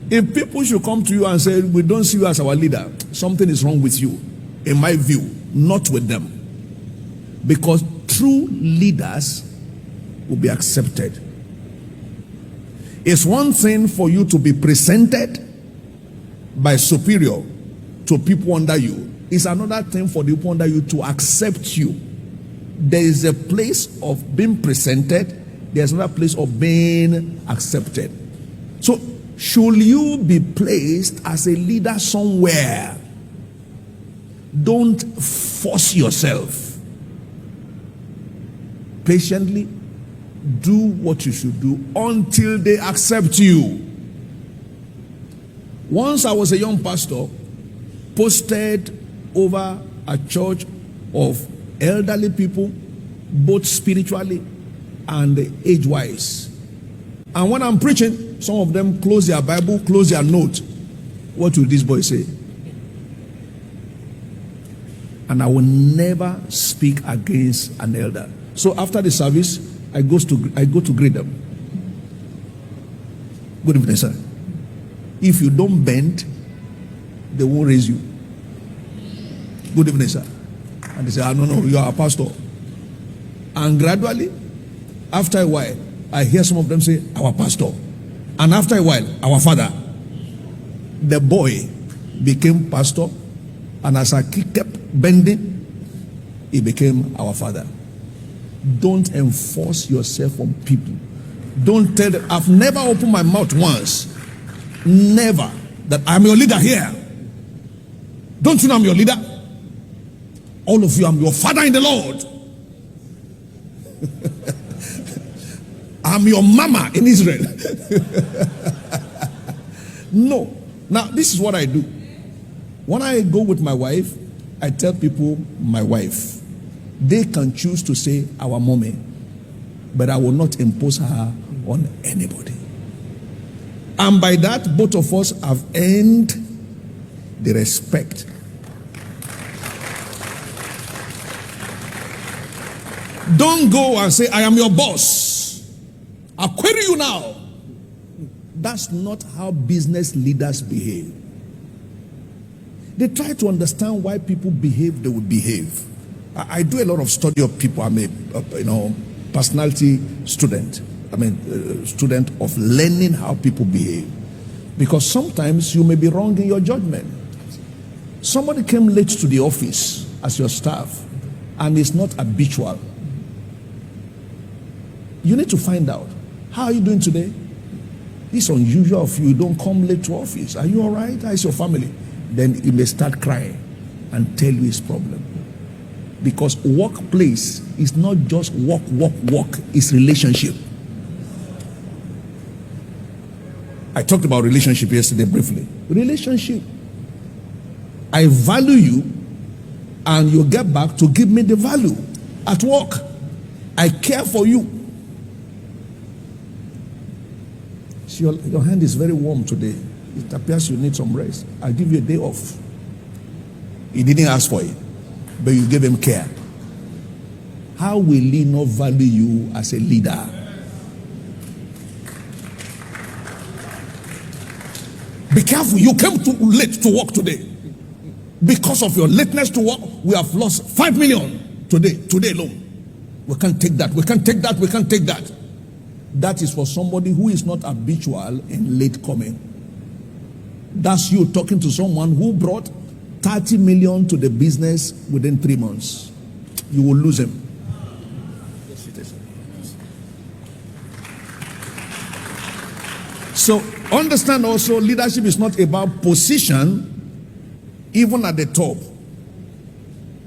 If people should come to you and say, we don't see you as our leader, something is wrong with you, in my view, not with them. Because true leaders will be accepted. It's one thing for you to be presented by superior to people under you. It's another thing for the people under you to accept you. There is a place of being presented. There's another place of being accepted. So, should you be placed as a leader somewhere, don't force yourself. Patiently do what you should do until they accept you. Once I was a young pastor, posted over a church of elderly people, both spiritually and age-wise. And when I'm preaching, some of them close their Bible, close their note. What will this boy say? And I will never speak against an elder. So after the service, I go to greet them. Good evening, sir. If you don't bend, they won't raise you. Good evening, sir. And they say, no, you are a pastor. And gradually, after a while, I hear some of them say, our pastor. And after a while, our father. The boy became pastor. And as I kept bending, he became our father. Don't enforce yourself on people. Don't tell them, I've never opened my mouth once. Never. That I'm your leader here. Don't you know I'm your leader? All of you, I'm your father in the Lord. I'm your mama in Israel. No. Now, this is what I do. When I go with my wife, I tell people my wife. They can choose to say our mommy, but I will not impose her on anybody. And by that, both of us have earned the respect. Don't go and say, I am your boss. I'll query you now. That's not how business leaders behave. They try to understand why people behave they will behave. I do a lot of study of people. I'm a personality student. Student of learning how people behave. Because sometimes you may be wrong in your judgment. Somebody came late to the office as your staff and is not habitual. You need to find out, how are you doing today? It's unusual if you don't come late to office. Are you all right? How is your family? Then he may start crying and tell you his problem. Because workplace is not just work, it's relationship. I talked about relationship yesterday briefly. Relationship. I value you and you get back to give me the value at work. I care for you. Your hand is very warm today. It appears you need some rest. I'll give you a day off. He didn't ask for it, but you gave him care. How will he not value you as a leader? Be careful. You came too late to work today. Because of your lateness to work, we have lost 5 million today alone. We can't take that. We can't take that. We can't take that. That is for somebody who is not habitual in late coming. That's you talking to someone who brought 30 million to the business within 3 months. You will lose him. So understand also, leadership is not about position, even at the top.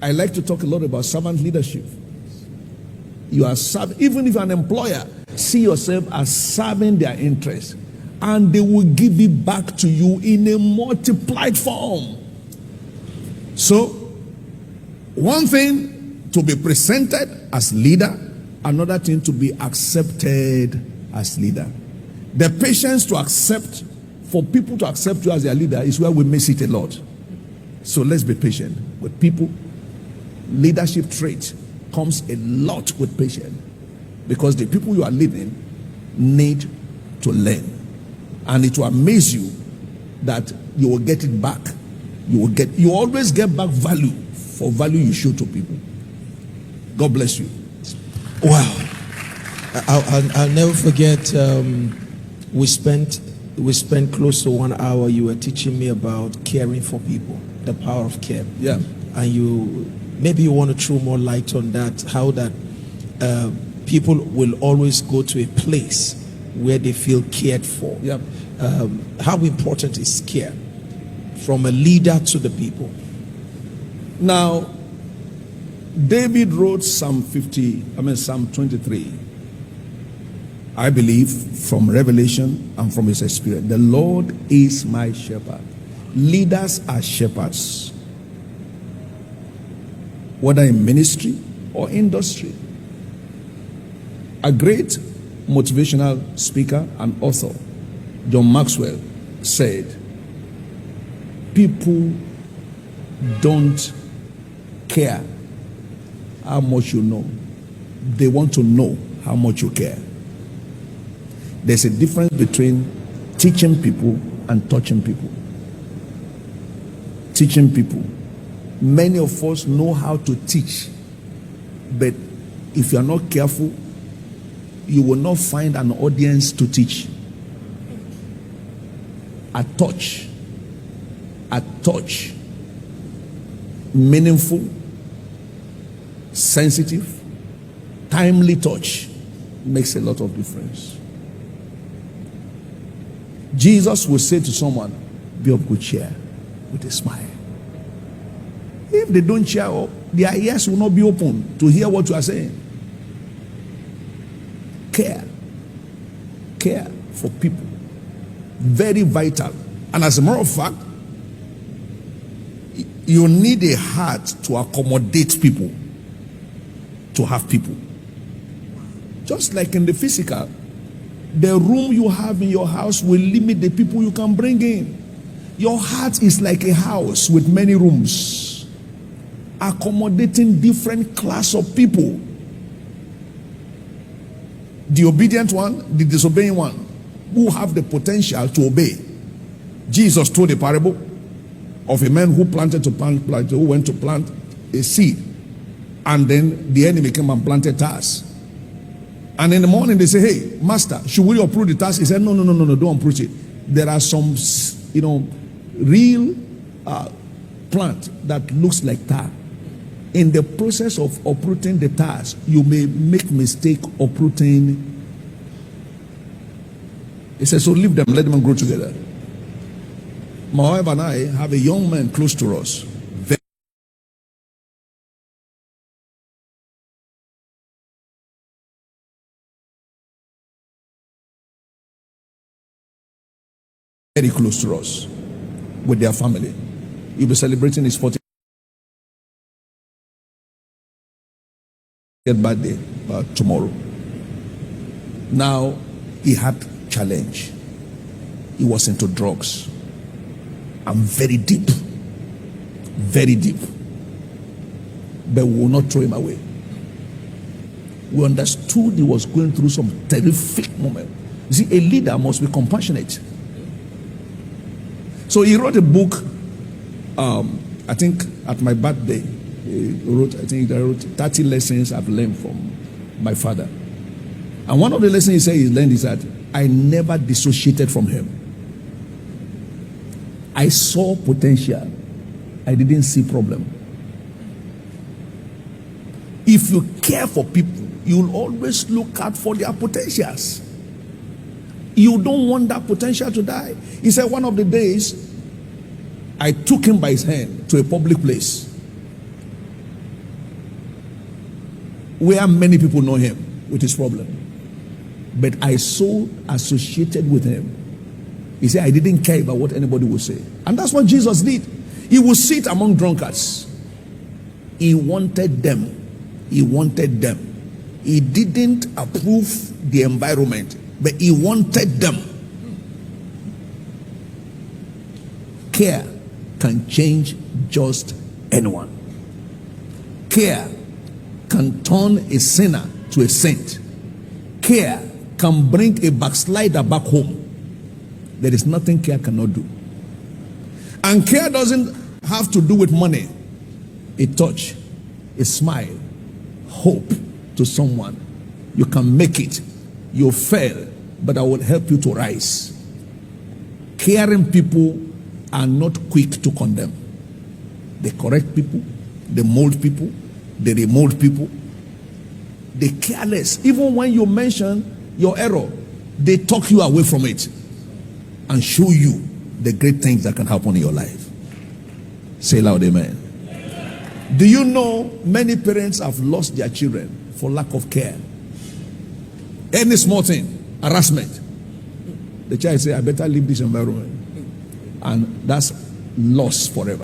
I like to talk a lot about servant leadership. You are serving, even if you're an employer, see yourself as serving their interests, and they will give it back to you in a multiplied form. So, one thing to be presented as leader, another thing to be accepted as leader. The patience to accept, for people to accept you as their leader, is where we miss it a lot. So let's be patient with people. Leadership trait comes a lot with patience, because the people you are leading need to learn. And it will amaze you that you will get it back. You always get back value for value you show to people. God bless you. Wow. I'll never forget, we spent close to 1 hour. You were teaching me about caring for people, the power of care. Yeah. And maybe you want to throw more light on that, how that people will always go to a place where they feel cared for. Yeah. How important is care from a leader to the people? Now, David wrote Psalm 23. I believe from revelation and from his experience. The Lord is my shepherd. Leaders are shepherds, whether in ministry or industry. A great motivational speaker and author, John Maxwell, said, people don't care how much you know. They want to know how much you care. There's a difference between teaching people and touching people. Teaching people. Many of us know how to teach, but if you are not careful, you will not find an audience to teach. A touch, meaningful, sensitive, timely touch makes a lot of difference. Jesus will say to someone, be of good cheer, with a smile. If they don't cheer up, their ears will not be open to hear what you are saying. Care for people, very vital. And as a matter of fact, you need a heart to accommodate people, to have people. Just like in the physical, the room you have in your house will limit the people you can bring in. Your heart is like a house with many rooms, accommodating different class of people. The obedient one, the disobeying one, who have the potential to obey. Jesus told a parable of a man who went to plant a seed, and then the enemy came and planted tares. And in the morning they say, hey, master, should we uproot the tares? He said, no, don't uproot it. There are some, real plant that looks like tar. In the process of uprooting the tares, you may make mistake uprooting. He says, so leave them, let them grow together. My wife and I have a young man close to us. Very close to us with their family. He'll be celebrating his 40th birthday tomorrow. Now, he had challenge. He was into drugs. And very deep. Very deep. But we will not throw him away. We understood he was going through some terrific moment. You see, a leader must be compassionate. So he wrote a book, I think at my birthday. He wrote 30 lessons I've learned from my father. And one of the lessons he said he learned is that I never dissociated from him. I saw potential. I didn't see problem. If you care for people, you'll always look out for their potentials. You don't want that potential to die. He said one of the days, I took him by his hand to a public place where many people know him with his problem. But I so associated with him. He said, I didn't care about what anybody would say. And that's what Jesus did. He would sit among drunkards. He wanted them. He wanted them. He didn't approve the environment, but he wanted them. Care can change just anyone. Care can turn a sinner to a saint. Care can bring a backslider back home. There is nothing care cannot do. And care doesn't have to do with money. A touch, a smile, hope to someone. You can make it. You fail, but I will help you to rise. Caring people are not quick to condemn. They correct people, they mold people, they remold people. They careless. Even when you mention your error, they talk you away from it and show you the great things that can happen in your life. Say loud, amen. Do you know many parents have lost their children for lack of care? Any small thing, harassment. The child say, I better leave this environment. And that's loss forever.